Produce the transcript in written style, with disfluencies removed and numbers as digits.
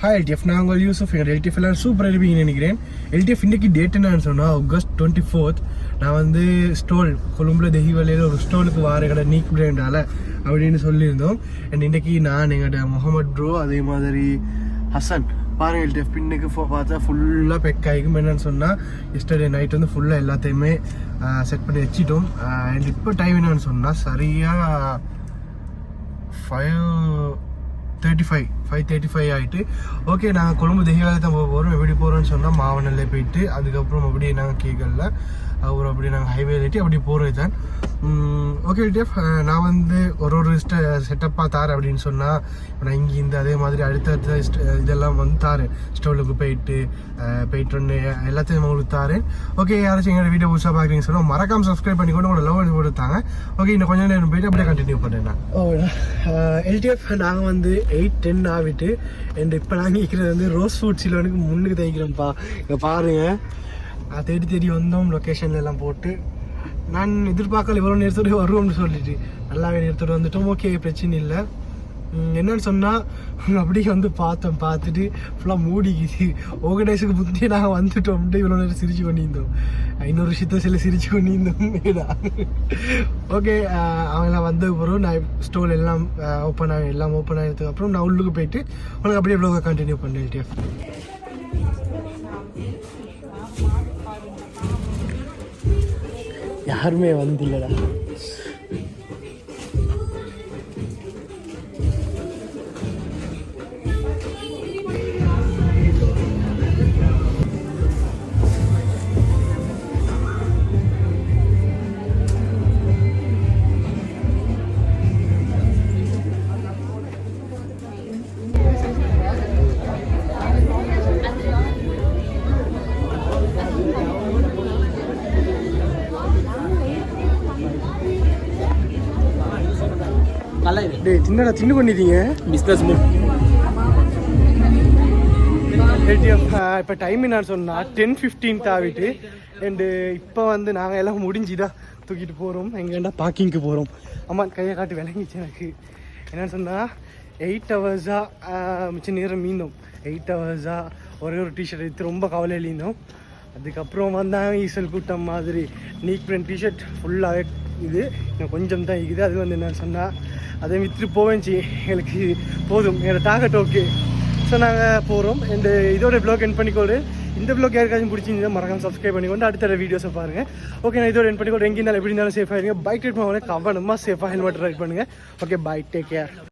Hi LDF, நான் உங்கள் யூசுஃப். எங்கள் எல்டிஎஃப் எல்லாம் சூப்பராக இருப்பீங்கன்னு நினைக்கிறேன். எல்டிஎஃப் இன்றைக்கி டேட் என்னன்னு சொன்னால் August 24th. நான் வந்து ஸ்டோல் கொழும்புல தெஹிவலையில் ஒரு ஸ்டோலுக்கு வார கடை நீக் பிராண்டால் அப்படின்னு சொல்லியிருந்தோம். அண்ட் இன்றைக்கி நான் எங்கள்கிட்ட முகமது ப்ரோ அதே மாதிரி ஹசன் பாருங்க எல்டிஎஃப் பின்னுக்கு பார்த்தா ஃபுல்லாக பெக் ஆகிக்கும். என்னென்னு சொன்னால் எஸ்டர்டே நைட் வந்து ஃபுல்லாக எல்லாத்தையுமே செட் பண்ணி வச்சிட்டோம். அண்ட் இப்போ டைம் என்னன்னு சொன்னால் சரியாக 5:35 ஆகிட்டு. ஓகே, நாங்கள் கொழும்பு தெஹிவலை தான் போக போகிறோம். எப்படி போகிறோன்னு சொன்னால் மாவனல்ல போயிட்டு அதுக்கப்புறம் அப்படியே நாங்கள் கேக்கல அப்புறம் அப்படியே நாங்கள் ஹைவே ஏற்றி அப்படி போகிறது தான். ஓகே எல்டிஎஃப், நான் வந்து ஒரு செட்டப்பாக தாரேன் அப்படின்னு சொன்னால் நான் இங்கே இந்த அதே மாதிரி அடுத்த இதெல்லாம் வந்து தாரேன். ஸ்டோலுக்கு போயிட்டு ஒன்று எல்லாத்தையும் உங்களுக்கு தாரேன். ஓகே, யாராச்சும் எங்களோட வீடியோ புதுசாக பார்க்குறீங்கன்னு சொன்னால் மறக்காமல் சப்ஸ்கிரைப் பண்ணிக்கொண்டு உங்களோட லவ் கொடுத்தாங்க. ஓகே, இன்னும் கொஞ்சம் நேரம் போயிட்டு அப்படியே கண்டினியூ பண்ணுறேன் நான். எல்டிஎஃப் நாங்கள் வந்து 8:10 ஆகிட்டு. அண்ட் இப்போ நாங்கள் இருக்கிறது வந்து ரோஸ் ஃபுட் சிலோனுக்கு முன்னுக்கு தைக்கிறோம்ப்பா. இங்கே பாருங்கள், தேடி வந்தோம். லொக்கேஷன்ல எல்லாம் போட்டு நான் எதிர்பார்க்கல இவ்வளோ நேரத்தோட வருவோம்னு சொல்லிட்டு நல்லாவே நேரத்தோடு வந்துட்டோம். ஓகே, பிரச்சனை இல்லை. என்னன்னு சொன்னால் அப்படியே வந்து பார்த்துட்டு ஃபுல்லாக மூடிக்குது. ஆர்கனைஸுக்கு முந்தைய நாங்கள் வந்துட்டோம். இவ்வளோ நேரம் சிரிச்சு பண்ணியிருந்தோம். இன்னொரு விஷயத்த சில சிரிச்சு பண்ணியிருந்தோம். ஓகே, அவங்கெல்லாம் வந்த பிறகு நான் ஸ்டோல் எல்லாம் ஓப்பன் ஆகினதுக்கு அப்புறம் நான் உள்ளுக்கு போயிட்டு உனக்கு அப்படியே எவ்வளோ கண்டினியூ பண்ணேன். யாருமே வந்தில்லடா. சின்னடா தின்னு பண்ணிட்டீங்க பிஸ்னஸ் இப்போ டைம் என்னன்னு சொன்னால் 10:15 ஆகிட்டு. அண்டு இப்போ வந்து நாங்கள் எல்லாம் முடிஞ்சுதான் தூக்கிட்டு போகிறோம். எங்கேண்டா பார்க்கிங்க்கு போகிறோம். அம்மா கையை காட்டு விளங்கிச்சு எனக்கு. என்னன்னு சொன்னால் 8 ஹவர்ஸாக மிச்சம் நேரம் மீந்தோம். 8 ஹவர்ஸாக ஒரே ஒரு டிஷர்ட் எடுத்து ரொம்ப கவலையில் இருந்தோம். அதுக்கப்புறம் வந்தாங்க ஈசல் கூட்டம் மாதிரி நீக் பிராண்ட் டிஷர்ட் ஃபுல்லாகவே இது இன்னும் கொஞ்சம் தான் இருக்குது. அது வந்து என்னன்னு சொன்னால் அதை விற்று போவேன்ச்சு. எங்களுக்கு போதும், என்னோட டார்கெட் ஓகே. ஸோ நாங்கள் போகிறோம். இந்த இதோட ப்ளாக் எண்ட் பண்ணிக்கொண்டு இந்த ப்ளாக் யாருக்காச்சும் பிடிச்சிருந்தா மறக்காம சப்ஸ்கிரைப் பண்ணிக்கொண்டு அடுத்த வீடியோஸை பாருங்கள். ஓகே, நான் இதோட எண்ட் பண்ணிக்கொண்டு எங்கே இருந்தாலும் எப்படி இருந்தாலும் சேஃபாக இருங்க. பைக் ரைட் பண்ணுவாங்க, கவனமாக சேஃபாக ஹெல்மெட் ரைட் பண்ணுங்கள். Okay, bye, take care.